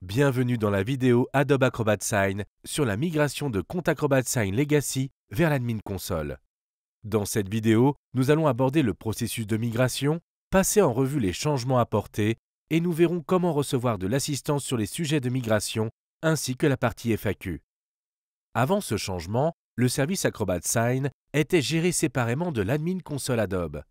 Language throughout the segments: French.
Bienvenue dans la vidéo Adobe Acrobat Sign sur la migration de compte Acrobat Sign Legacy vers l'admin console. Dans cette vidéo, nous allons aborder le processus de migration, passer en revue les changements apportés et nous verrons comment recevoir de l'assistance sur les sujets de migration ainsi que la partie FAQ. Avant ce changement, le service Acrobat Sign était géré séparément de l'admin console Adobe.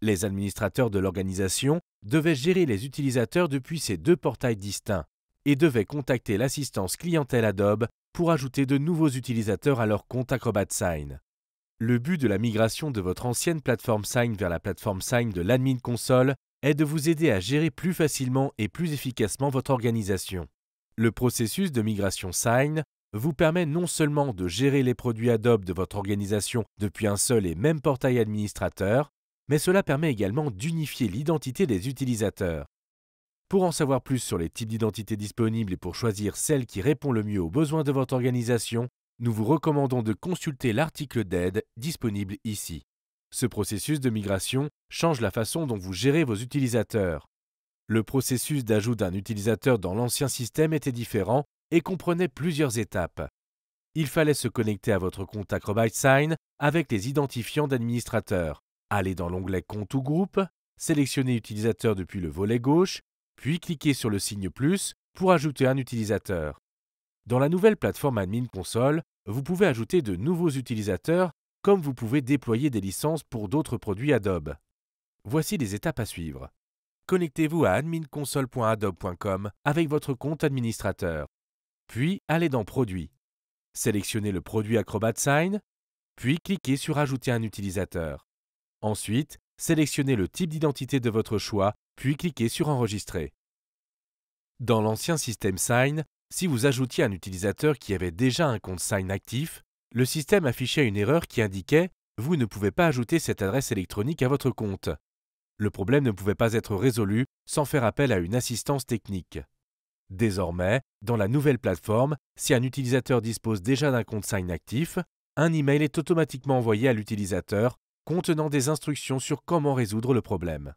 Les administrateurs de l'organisation devaient gérer les utilisateurs depuis ces deux portails distincts et devaient contacter l'assistance clientèle Adobe pour ajouter de nouveaux utilisateurs à leur compte Acrobat Sign. Le but de la migration de votre ancienne plateforme Sign vers la plateforme Sign de l'admin console est de vous aider à gérer plus facilement et plus efficacement votre organisation. Le processus de migration Sign vous permet non seulement de gérer les produits Adobe de votre organisation depuis un seul et même portail administrateur, mais cela permet également d'unifier l'identité des utilisateurs. Pour en savoir plus sur les types d'identités disponibles et pour choisir celle qui répond le mieux aux besoins de votre organisation, nous vous recommandons de consulter l'article d'aide disponible ici. Ce processus de migration change la façon dont vous gérez vos utilisateurs. Le processus d'ajout d'un utilisateur dans l'ancien système était différent et comprenait plusieurs étapes. Il fallait se connecter à votre compte Acrobat Sign avec les identifiants d'administrateur, aller dans l'onglet Compte ou Groupe, sélectionner Utilisateur depuis le volet gauche, puis cliquez sur le signe plus pour ajouter un utilisateur. Dans la nouvelle plateforme Admin Console, vous pouvez ajouter de nouveaux utilisateurs comme vous pouvez déployer des licences pour d'autres produits Adobe. Voici les étapes à suivre. Connectez-vous à adminconsole.adobe.com avec votre compte administrateur. Puis allez dans Produits. Sélectionnez le produit Acrobat Sign, puis cliquez sur Ajouter un utilisateur. Ensuite, sélectionnez le type d'identité de votre choix, puis cliquez sur Enregistrer. Dans l'ancien système Sign, si vous ajoutiez un utilisateur qui avait déjà un compte Sign actif, le système affichait une erreur qui indiquait « Vous ne pouvez pas ajouter cette adresse électronique à votre compte ». Le problème ne pouvait pas être résolu sans faire appel à une assistance technique. Désormais, dans la nouvelle plateforme, si un utilisateur dispose déjà d'un compte Sign actif, un email est automatiquement envoyé à l'utilisateur contenant des instructions sur comment résoudre le problème.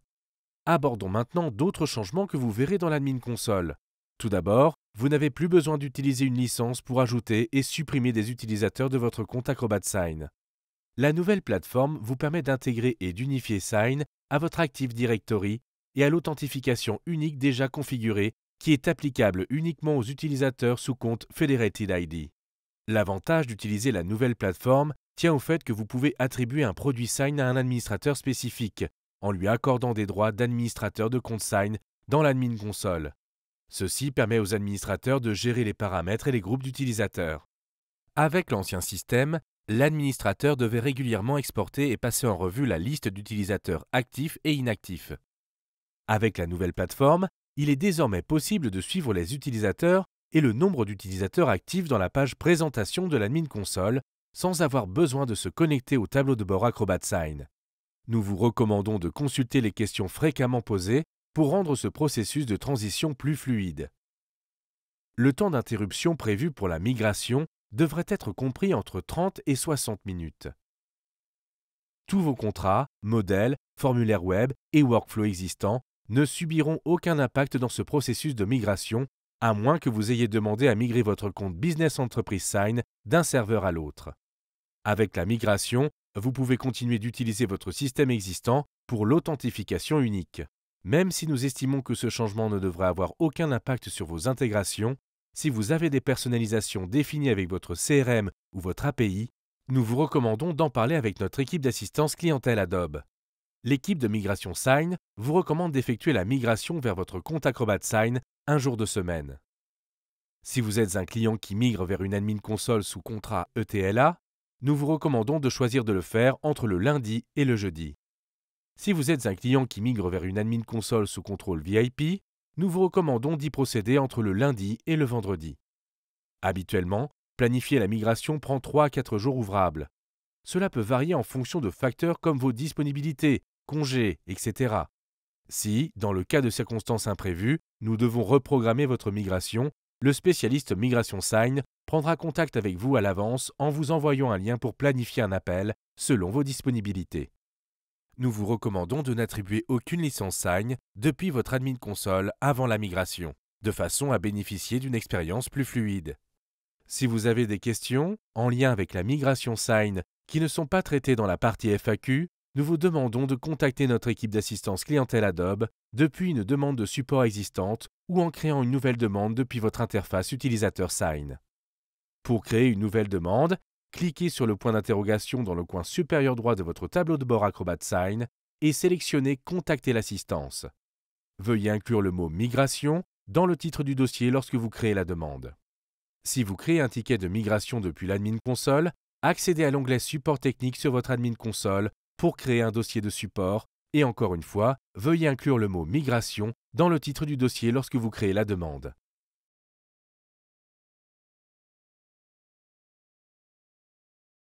Abordons maintenant d'autres changements que vous verrez dans l'admin console. Tout d'abord, vous n'avez plus besoin d'utiliser une licence pour ajouter et supprimer des utilisateurs de votre compte Acrobat Sign. La nouvelle plateforme vous permet d'intégrer et d'unifier Sign à votre Active Directory et à l'authentification unique déjà configurée qui est applicable uniquement aux utilisateurs sous compte Federated ID. L'avantage d'utiliser la nouvelle plateforme tient au fait que vous pouvez attribuer un produit Sign à un administrateur spécifique, en lui accordant des droits d'administrateur de compte Sign dans l'admin console. Ceci permet aux administrateurs de gérer les paramètres et les groupes d'utilisateurs. Avec l'ancien système, l'administrateur devait régulièrement exporter et passer en revue la liste d'utilisateurs actifs et inactifs. Avec la nouvelle plateforme, il est désormais possible de suivre les utilisateurs et le nombre d'utilisateurs actifs dans la page Présentation de l'admin console sans avoir besoin de se connecter au tableau de bord Acrobat Sign. Nous vous recommandons de consulter les questions fréquemment posées pour rendre ce processus de transition plus fluide. Le temps d'interruption prévu pour la migration devrait être compris entre 30 et 60 minutes. Tous vos contrats, modèles, formulaires web et workflows existants ne subiront aucun impact dans ce processus de migration, à moins que vous ayez demandé à migrer votre compte Business Entreprise Sign d'un serveur à l'autre. Avec la migration, vous pouvez continuer d'utiliser votre système existant pour l'authentification unique. Même si nous estimons que ce changement ne devrait avoir aucun impact sur vos intégrations, si vous avez des personnalisations définies avec votre CRM ou votre API, nous vous recommandons d'en parler avec notre équipe d'assistance clientèle Adobe. L'équipe de migration Sign vous recommande d'effectuer la migration vers votre compte Acrobat Sign un jour de semaine. Si vous êtes un client qui migre vers une admin console sous contrat ETLA, nous vous recommandons de choisir de le faire entre le lundi et le jeudi. Si vous êtes un client qui migre vers une admin console sous contrôle VIP, nous vous recommandons d'y procéder entre le lundi et le vendredi. Habituellement, planifier la migration prend 3 à 4 jours ouvrables. Cela peut varier en fonction de facteurs comme vos disponibilités, congés, etc. Si, dans le cas de circonstances imprévues, nous devons reprogrammer votre migration, le spécialiste Migration Sign prendra contact avec vous à l'avance en vous envoyant un lien pour planifier un appel selon vos disponibilités. Nous vous recommandons de n'attribuer aucune licence Sign depuis votre admin console avant la migration. de façon à bénéficier d'une expérience plus fluide. Si vous avez des questions en lien avec la migration Sign qui ne sont pas traitées dans la partie FAQ, nous vous demandons de contacter notre équipe d'assistance clientèle Adobe depuis une demande de support existante ou en créant une nouvelle demande depuis votre interface utilisateur Sign. Pour créer une nouvelle demande, cliquez sur le point d'interrogation dans le coin supérieur droit de votre tableau de bord Acrobat Sign et sélectionnez « Contacter l'assistance ». Veuillez inclure le mot « Migration » dans le titre du dossier lorsque vous créez la demande. Si vous créez un ticket de migration depuis l'admin console, accédez à l'onglet Support technique sur votre admin console pour créer un dossier de support et encore une fois, veuillez inclure le mot « Migration » dans le titre du dossier lorsque vous créez la demande.